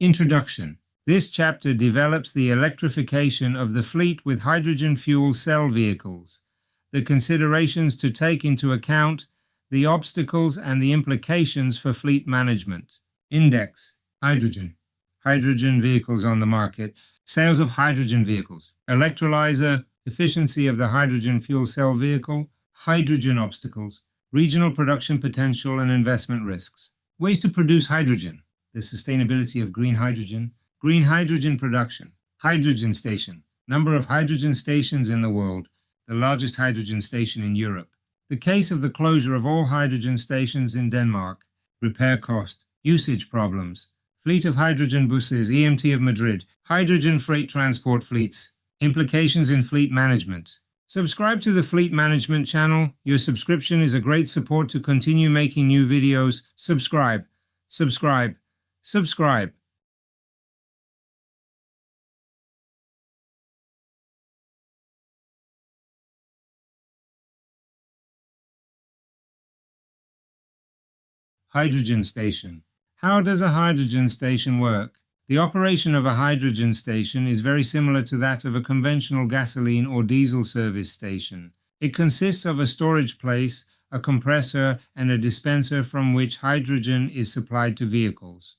Introduction. This chapter develops the electrification of the fleet with hydrogen fuel cell vehicles, the considerations to take into account, the obstacles and the implications for fleet management. Index. Hydrogen. Hydrogen vehicles on the market. Sales of hydrogen vehicles. Electrolyzer. Efficiency of the hydrogen fuel cell vehicle. Hydrogen obstacles. Regional production potential and investment risks. Ways to produce hydrogen. The sustainability of green hydrogen production, hydrogen station, number of hydrogen stations in the world, the largest hydrogen station in Europe, the case of the closure of all hydrogen stations in Denmark, repair cost, usage problems, fleet of hydrogen buses, EMT of Madrid, hydrogen freight transport fleets, implications in fleet management. Subscribe to the Fleet Management channel. Your subscription is a great support to continue making new videos. Subscribe. Hydrogen station. How does a hydrogen station work? The operation of a hydrogen station is very similar to that of a conventional gasoline or diesel service station. It consists of a storage place, a compressor, and a dispenser from which hydrogen is supplied to vehicles.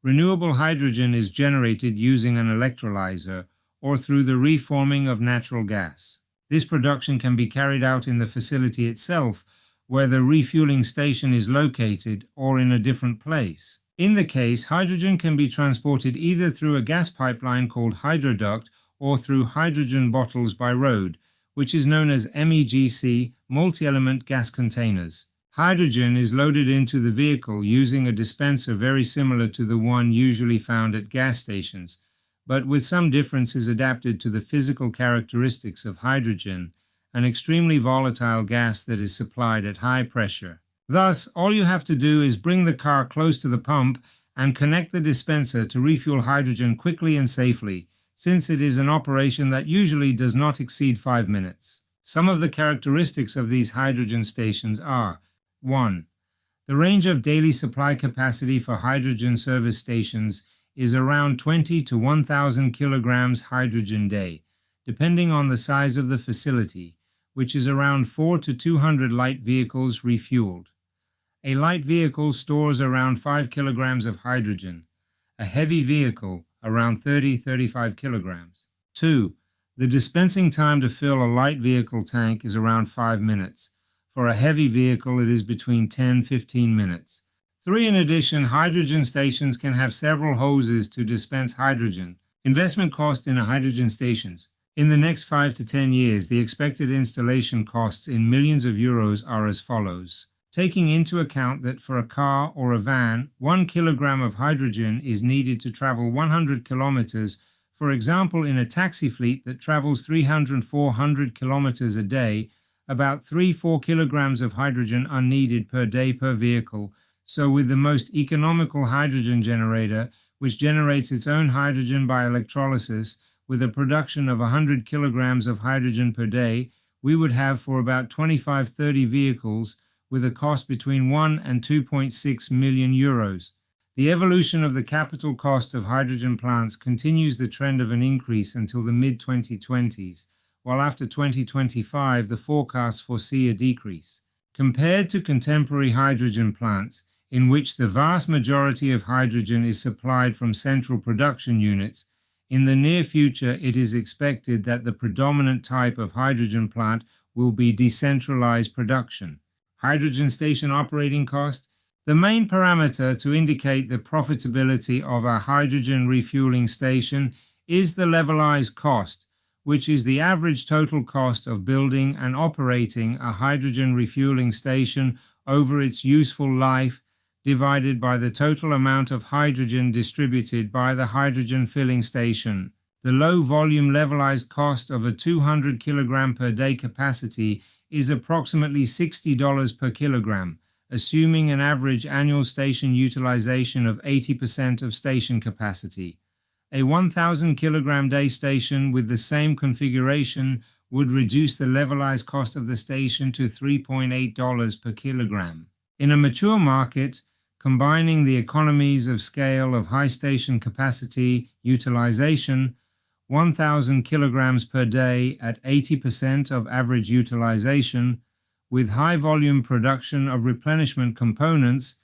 Renewable hydrogen is generated using an electrolyzer or through the reforming of natural gas. This production can be carried out in the facility itself, where the refueling station is located, or in a different place. In the case, hydrogen can be transported either through a gas pipeline called hydroduct or through hydrogen bottles by road, which is known as MEGC, multi-element gas containers. Hydrogen is loaded into the vehicle using a dispenser very similar to the one usually found at gas stations, but with some differences adapted to the physical characteristics of hydrogen, an extremely volatile gas that is supplied at high pressure. Thus, all you have to do is bring the car close to the pump and connect the dispenser to refuel hydrogen quickly and safely, since it is an operation that usually does not exceed 5 minutes. Some of the characteristics of these hydrogen stations are: 1. The range of daily supply capacity for hydrogen service stations is around 20 to 1,000 kilograms hydrogen day, depending on the size of the facility, which is around 4 to 200 light vehicles refueled. A light vehicle stores around 5 kilograms of hydrogen, a heavy vehicle around 30-35 kilograms. 2. The dispensing time to fill a light vehicle tank is around 5 minutes. For a heavy vehicle, it is between 10-15 minutes. 3. In addition, hydrogen stations can have several hoses to dispense hydrogen. Investment cost in hydrogen stations. In the next 5 to 10 years, the expected installation costs in millions of euros are as follows. Taking into account that for a car or a van, 1 kilogram of hydrogen is needed to travel 100 kilometers. For example, in a taxi fleet that travels 300-400 kilometers a day, about 3-4 kilograms of hydrogen are needed per day per vehicle. So with the most economical hydrogen generator, which generates its own hydrogen by electrolysis, with a production of 100 kilograms of hydrogen per day, we would have for about 25-30 vehicles with a cost between 1 and 2.6 million euros. The evolution of the capital cost of hydrogen plants continues the trend of an increase until the mid-2020s, while after 2025 the forecasts foresee a decrease. Compared to contemporary hydrogen plants, in which the vast majority of hydrogen is supplied from central production units, in the near future it is expected that the predominant type of hydrogen plant will be decentralized production. Hydrogen station operating cost. The main parameter to indicate the profitability of a hydrogen refueling station is the levelized cost, which is the average total cost of building and operating a hydrogen refueling station over its useful life, divided by the total amount of hydrogen distributed by the hydrogen filling station. The low volume levelized cost of a 200 kilogram per day capacity is approximately $60 per kilogram, assuming an average annual station utilization of 80% of station capacity. A 1,000 kilogram day station with the same configuration would reduce the levelized cost of the station to $3.8 per kilogram. In a mature market, combining the economies of scale of high station capacity utilization, 1,000 kilograms per day at 80% of average utilization, with high volume production of replenishment components,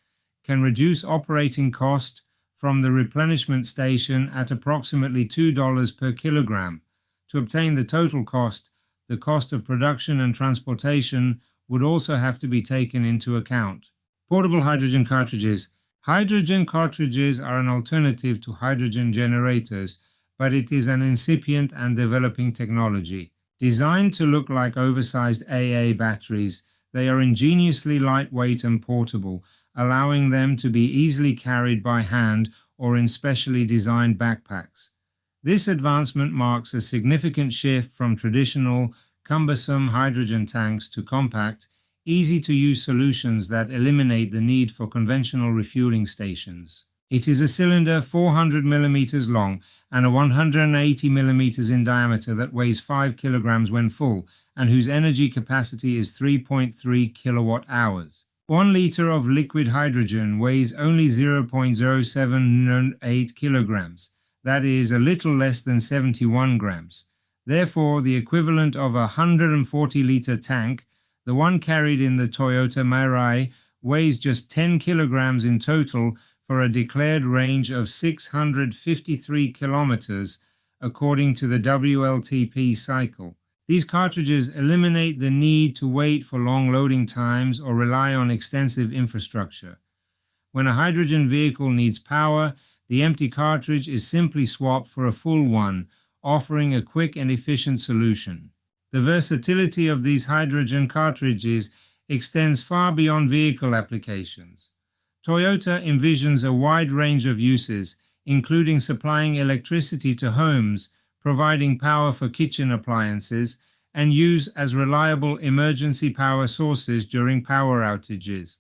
can reduce operating cost from the replenishment station at approximately $2 per kilogram. To obtain the total cost, the cost of production and transportation would also have to be taken into account. Portable hydrogen cartridges. Hydrogen cartridges are an alternative to hydrogen generators, but it is an incipient and developing technology. Designed to look like oversized AA batteries, they are ingeniously lightweight and portable, allowing them to be easily carried by hand or in specially designed backpacks. This advancement marks a significant shift from traditional, cumbersome hydrogen tanks to compact, easy-to-use solutions that eliminate the need for conventional refueling stations. It is a cylinder 400 mm long and a 180 mm in diameter that weighs 5 kilograms when full and whose energy capacity is 3.3 kilowatt hours. 1 liter of liquid hydrogen weighs only 0.078 kilograms, that is a little less than 71 grams. Therefore, the equivalent of a 140-liter tank, the one carried in the Toyota Mirai, weighs just 10 kilograms in total for a declared range of 653 kilometers, according to the WLTP cycle. These cartridges eliminate the need to wait for long loading times or rely on extensive infrastructure. When a hydrogen vehicle needs power, the empty cartridge is simply swapped for a full one, offering a quick and efficient solution. The versatility of these hydrogen cartridges extends far beyond vehicle applications. Toyota envisions a wide range of uses, including supplying electricity to homes, providing power for kitchen appliances, and use as reliable emergency power sources during power outages.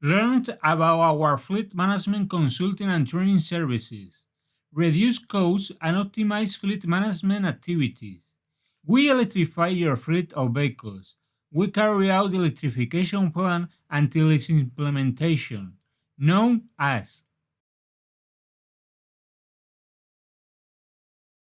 Learn about our fleet management consulting and training services. Reduce costs and optimize fleet management activities. We electrify your fleet of vehicles. We carry out the electrification plan until its implementation, known as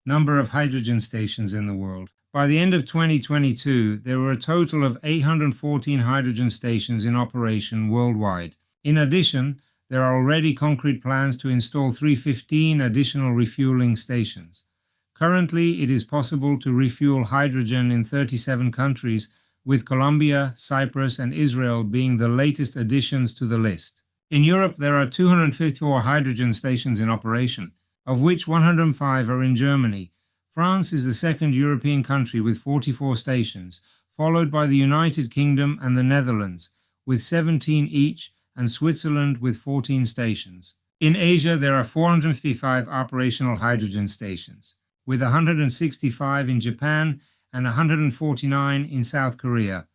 Number of hydrogen stations in the world. By the end of 2022, there were a total of 814 hydrogen stations in operation worldwide. In addition, there are already concrete plans to install 315 additional refueling stations. Currently, it is possible to refuel hydrogen in 37 countries, with Colombia, Cyprus, and Israel being the latest additions to the list. In Europe, there are 254 hydrogen stations in operation, of which 105 are in Germany. France is the second European country with 44 stations, followed by the United Kingdom and the Netherlands, with 17 each, and Switzerland with 14 stations. In Asia, there are 455 operational hydrogen stations, with 165 in Japan and 149 in South Korea.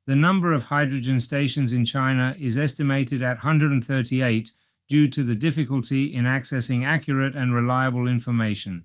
The number of hydrogen stations in China is estimated at 138 due to the difficulty in accessing accurate and reliable information.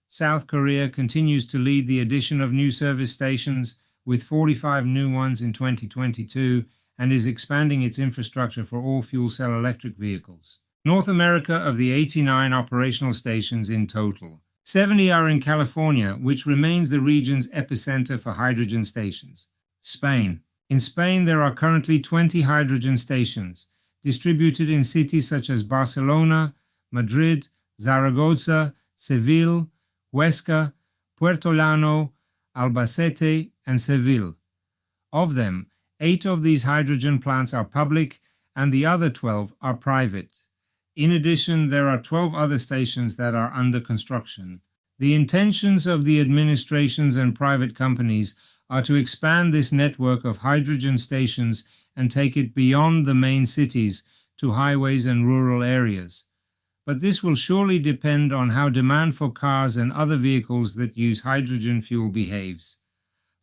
South Korea continues to lead the addition of new service stations, with 45 new ones in 2022, and is expanding its infrastructure for all fuel cell electric vehicles. North America, of the 89 operational stations in total, 70 are in California, which remains the region's epicenter for hydrogen stations. Spain. In Spain, there are currently 20 hydrogen stations, distributed in cities such as Barcelona, Madrid, Zaragoza, Seville, Huesca, Puerto Llano, Albacete, and Seville. Of them, 8 of these hydrogen plants are public and the other 12 are private. In addition, there are 12 other stations that are under construction. The intentions of the administrations and private companies are to expand this network of hydrogen stations and take it beyond the main cities to highways and rural areas. But this will surely depend on how demand for cars and other vehicles that use hydrogen fuel behaves.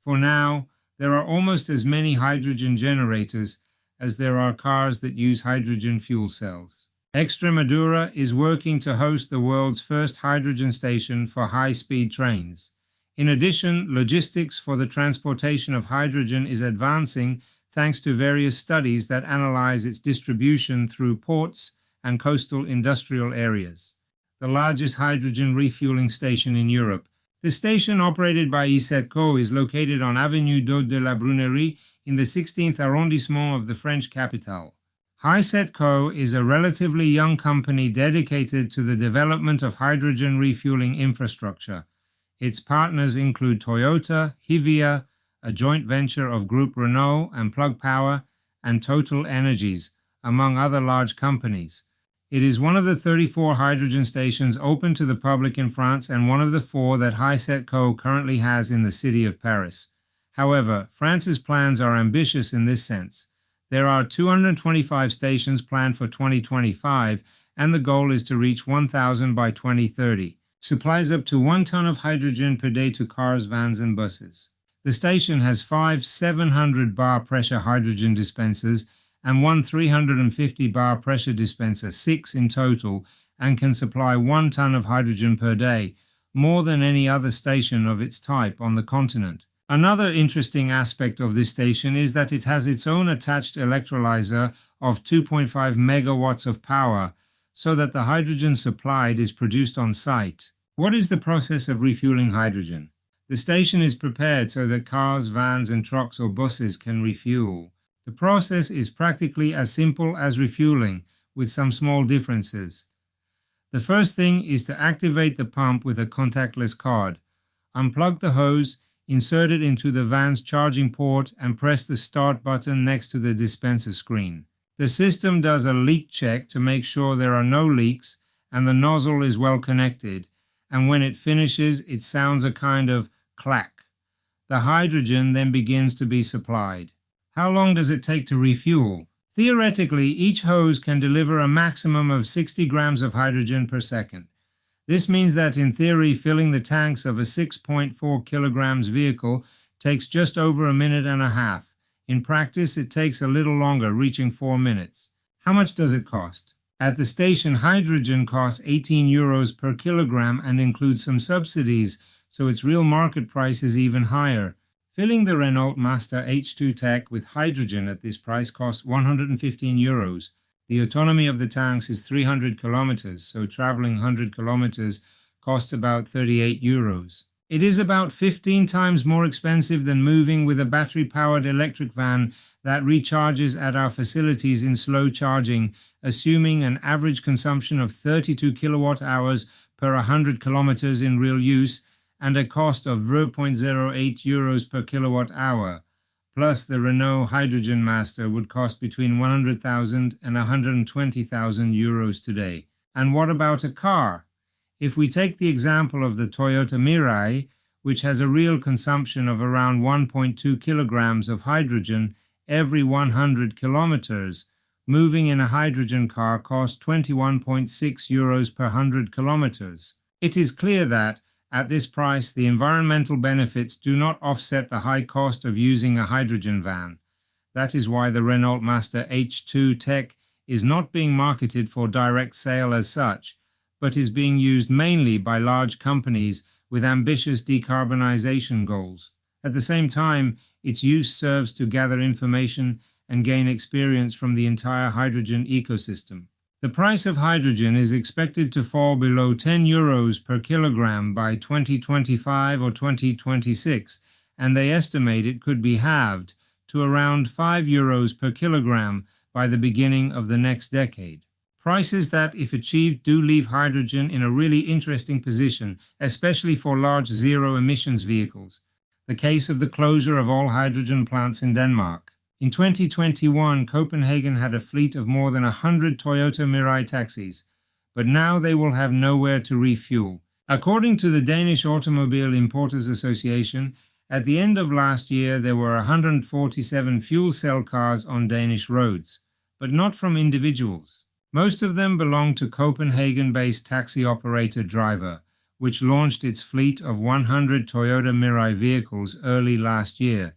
For now, there are almost as many hydrogen generators as there are cars that use hydrogen fuel cells. Extremadura is working to host the world's first hydrogen station for high-speed trains. In addition, logistics for the transportation of hydrogen is advancing thanks to various studies that analyze its distribution through ports and coastal industrial areas. The largest hydrogen refueling station in Europe. The station, operated by Isetco, is located on Avenue de la Brunerie in the 16th arrondissement of the French capital. Isetco is a relatively young company dedicated to the development of hydrogen refueling infrastructure. Its partners include Toyota, Hevia, a joint venture of Group Renault and Plug Power, and Total Energies, among other large companies. It is one of the 34 hydrogen stations open to the public in France and one of the 4 that Isetco currently has in the city of Paris. However, France's plans are ambitious in this sense. There are 225 stations planned for 2025, and the goal is to reach 1,000 by 2030. Supplies up to 1 ton of hydrogen per day to cars, vans, and buses. The station has 5 700 bar pressure hydrogen dispensers and 1 350 bar pressure dispenser, 6 in total, and can supply 1 ton of hydrogen per day, more than any other station of its type on the continent. Another interesting aspect of this station is that it has its own attached electrolyzer of 2.5 megawatts of power, so that the hydrogen supplied is produced on site. What is the process of refueling hydrogen? The station is prepared so that cars, vans, and trucks or buses can refuel. The process is practically as simple as refueling, with some small differences. The first thing is to activate the pump with a contactless card. Unplug the hose, insert it into the van's charging port, and press the start button next to the dispenser screen. The system does a leak check to make sure there are no leaks and the nozzle is well connected, and when it finishes, it sounds a kind of clack. The hydrogen then begins to be supplied. How long does it take to refuel? Theoretically, each hose can deliver a maximum of 60 grams of hydrogen per second. This means that in theory, filling the tanks of a 6.4 kilograms vehicle takes just over a minute and a half. In practice, it takes a little longer, reaching 4 minutes. How much does it cost? At the station, hydrogen costs 18 euros per kilogram and includes some subsidies, so its real market price is even higher. Filling the Renault Master H2 Tech with hydrogen at this price costs 115 euros. The autonomy of the tanks is 300 kilometers, so traveling 100 kilometers costs about 38 euros. It is about 15 times more expensive than moving with a battery-powered electric van that recharges at our facilities in slow charging, assuming an average consumption of 32 kilowatt hours per 100 kilometers in real use, and a cost of 0.08 euros per kilowatt hour, plus the Renault Hydrogen Master would cost between 100,000 and 120,000 euros today. And what about a car? If we take the example of the Toyota Mirai, which has a real consumption of around 1.2 kilograms of hydrogen every 100 kilometers, moving in a hydrogen car costs 21.6 euros per 100 kilometers. It is clear that, at this price, the environmental benefits do not offset the high cost of using a hydrogen van. That is why the Renault Master H2 Tech is not being marketed for direct sale as such, but is being used mainly by large companies with ambitious decarbonization goals. At the same time, its use serves to gather information and gain experience from the entire hydrogen ecosystem. The price of hydrogen is expected to fall below 10 euros per kilogram by 2025 or 2026, and they estimate it could be halved to around 5 euros per kilogram by the beginning of the next decade. Prices that, if achieved, do leave hydrogen in a really interesting position, especially for large zero-emissions vehicles. The case of the closure of all hydrogen plants in Denmark. In 2021, Copenhagen had a fleet of more than 100 Toyota Mirai taxis, but now they will have nowhere to refuel. According to the Danish Automobile Importers Association, at the end of last year there were 147 fuel cell cars on Danish roads, but not from individuals. Most of them belong to Copenhagen-based taxi operator Driver, which launched its fleet of 100 Toyota Mirai vehicles early last year,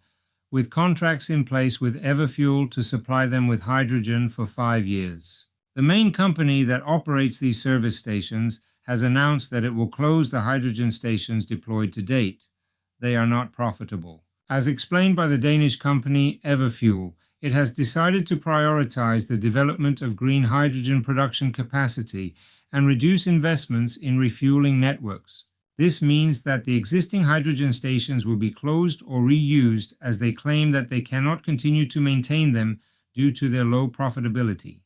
with contracts in place with Everfuel to supply them with hydrogen for 5 years. The main company that operates these service stations has announced that it will close the hydrogen stations deployed to date. They are not profitable. As explained by the Danish company Everfuel, it has decided to prioritize the development of green hydrogen production capacity and reduce investments in refueling networks. This means that the existing hydrogen stations will be closed or reused, as they claim that they cannot continue to maintain them due to their low profitability.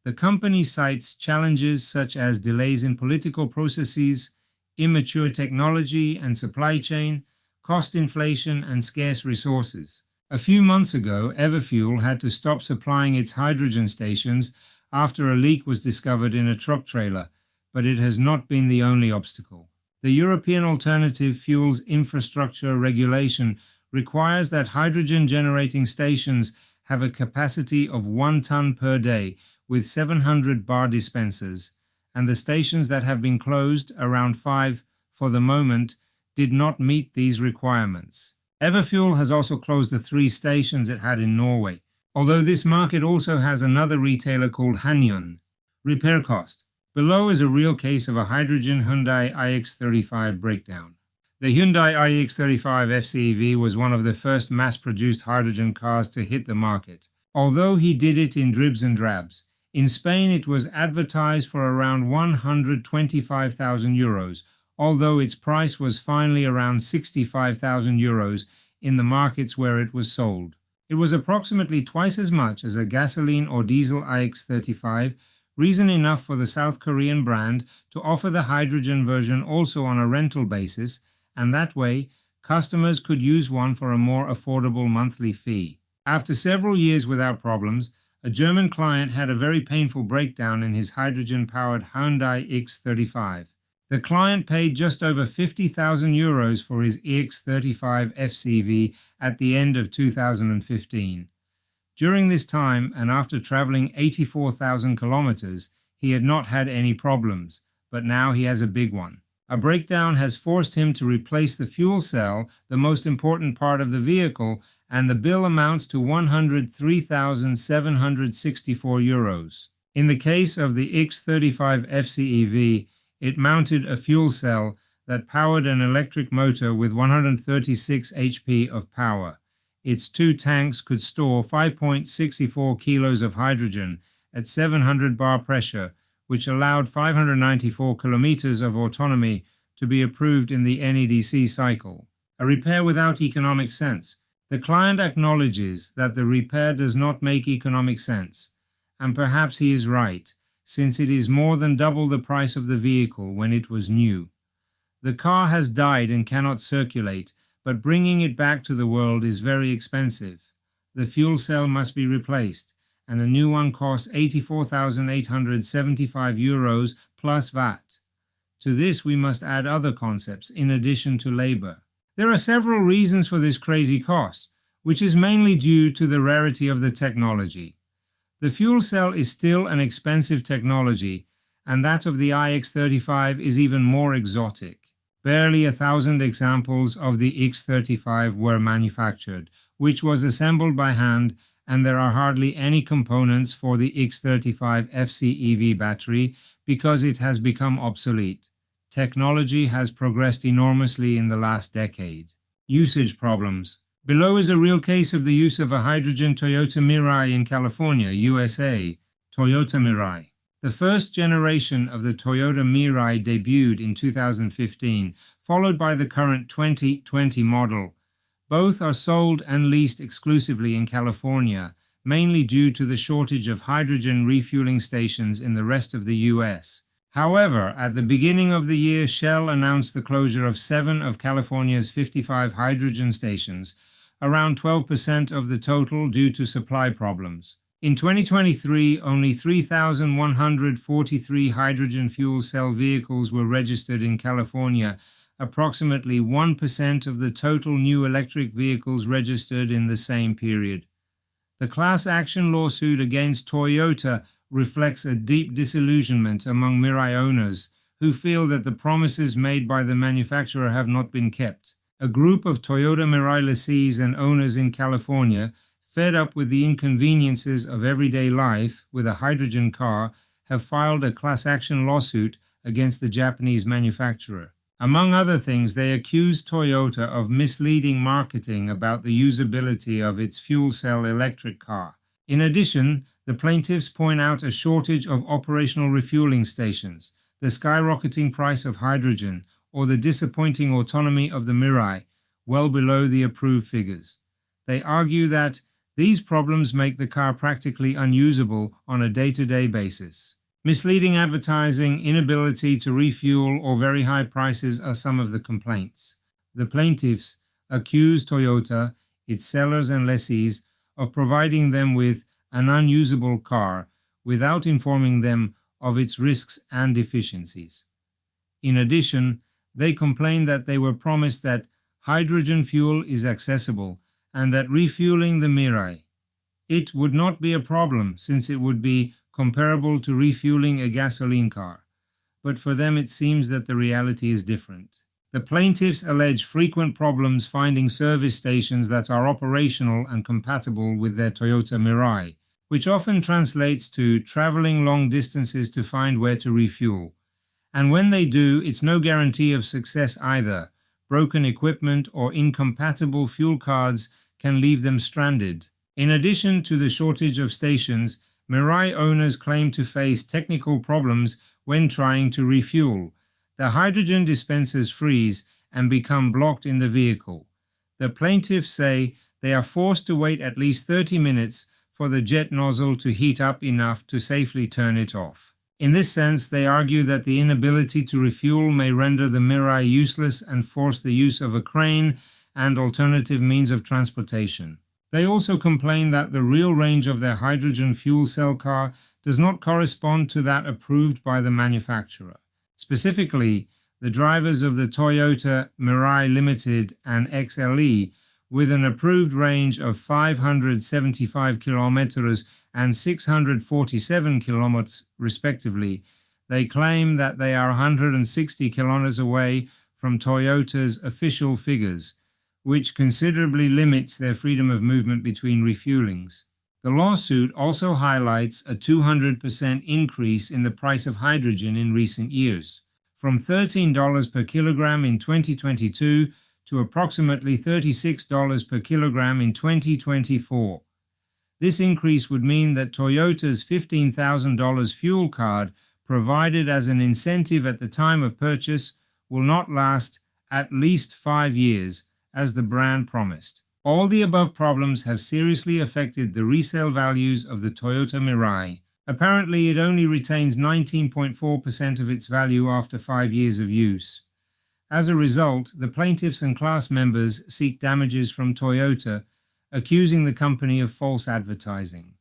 The company cites challenges such as delays in political processes, immature technology and supply chain, cost inflation, and scarce resources. A few months ago, Everfuel had to stop supplying its hydrogen stations after a leak was discovered in a truck trailer, but it has not been the only obstacle. The European Alternative Fuels Infrastructure Regulation requires that hydrogen generating stations have a capacity of 1 ton per day with 700 bar dispensers, and the stations that have been closed, around 5 for the moment, did not meet these requirements. Everfuel has also closed the 3 stations it had in Norway, although this market also has another retailer called Hanyon. Repair cost. Below is a real case of a hydrogen Hyundai iX35 breakdown. The Hyundai iX35 FCEV was one of the first mass-produced hydrogen cars to hit the market, although he did it in dribs and drabs. In Spain it was advertised for around 125,000 euros, although its price was finally around 65,000 euros in the markets where it was sold. It was approximately twice as much as a gasoline or diesel iX35, reason enough for the South Korean brand to offer the hydrogen version also on a rental basis, and that way customers could use one for a more affordable monthly fee. After several years without problems, a German client had a very painful breakdown in his hydrogen-powered Hyundai X35. The client paid just over 50,000 euros for his EX35 FCV at the end of 2015. During this time, and after traveling 84,000 kilometers, he had not had any problems, but now he has a big one. A breakdown has forced him to replace the fuel cell, the most important part of the vehicle, and the bill amounts to 103,764 euros. In the case of the X35 FCEV, it mounted a fuel cell that powered an electric motor with 136 HP of power. Its 2 tanks could store 5.64 kilos of hydrogen at 700 bar pressure, which allowed 594 kilometers of autonomy to be approved in the NEDC cycle. A repair without economic sense. The client acknowledges that the repair does not make economic sense, and perhaps he is right, since it is more than double the price of the vehicle when it was new. The car has died and cannot circulate, but bringing it back to the world is very expensive. The fuel cell must be replaced, and a new one costs 84,875 euros plus VAT. To this we must add other concepts in addition to labor. There are several reasons for this crazy cost, which is mainly due to the rarity of the technology. The fuel cell is still an expensive technology, and that of the iX35 is even more exotic. Barely 1,000 examples of the X35 were manufactured, which was assembled by hand, and there are hardly any components for the X35 FCEV battery because it has become obsolete. Technology has progressed enormously in the last decade. Usage problems. Below is a real case of the use of a hydrogen Toyota Mirai in California, USA. Toyota Mirai. The first generation of the Toyota Mirai debuted in 2015, followed by the current 2020 model. Both are sold and leased exclusively in California, mainly due to the shortage of hydrogen refueling stations in the rest of the US. However, at the beginning of the year, Shell announced the closure of 7 of California's 55 hydrogen stations, around 12% of the total due to supply problems. In 2023, only 3,143 hydrogen fuel cell vehicles were registered in California, approximately 1% of the total new electric vehicles registered in the same period. The class action lawsuit against Toyota reflects a deep disillusionment among Mirai owners who feel that the promises made by the manufacturer have not been kept. A group of Toyota Mirai lessees and owners in California, fed up with the inconveniences of everyday life with a hydrogen car, have filed a class action lawsuit against the Japanese manufacturer. Among other things, they accuse Toyota of misleading marketing about the usability of its fuel cell electric car. In addition, the plaintiffs point out a shortage of operational refueling stations, the skyrocketing price of hydrogen, or the disappointing autonomy of the Mirai, well below the approved figures. They argue that these problems make the car practically unusable on a day-to-day basis. Misleading advertising, inability to refuel, or very high prices are some of the complaints. The plaintiffs accuse Toyota, its sellers and lessees, of providing them with an unusable car without informing them of its risks and deficiencies. In addition, they complain that they were promised that hydrogen fuel is accessible and that refueling the Mirai. It would not be a problem since it would be comparable to refueling a gasoline car, but for them it seems that the reality is different. The plaintiffs allege frequent problems finding service stations that are operational and compatible with their Toyota Mirai, which often translates to traveling long distances to find where to refuel. And when they do, it's no guarantee of success either. Broken equipment or incompatible fuel cards can leave them stranded. In addition to the shortage of stations, Mirai owners claim to face technical problems when trying to refuel. The hydrogen dispensers freeze and become blocked in the vehicle. The plaintiffs say they are forced to wait at least 30 minutes for the jet nozzle to heat up enough to safely turn it off. In this sense, they argue that the inability to refuel may render the Mirai useless and force the use of a crane and alternative means of transportation. They also complain that the real range of their hydrogen fuel cell car does not correspond to that approved by the manufacturer. Specifically, the drivers of the Toyota Mirai Limited and XLE, with an approved range of 575 kilometers and 647 kilometers respectively, they claim that they are 160 kilometers away from Toyota's official figures, which considerably limits their freedom of movement between refuelings. The lawsuit also highlights a 200% increase in the price of hydrogen in recent years, from $13 per kilogram in 2022 to approximately $36 per kilogram in 2024. This increase would mean that Toyota's $15,000 fuel card, provided as an incentive at the time of purchase, will not last at least 5 years, as the brand promised. All the above problems have seriously affected the resale values of the Toyota Mirai. Apparently, it only retains 19.4% of its value after 5 years of use. As a result, the plaintiffs and class members seek damages from Toyota, accusing the company of false advertising.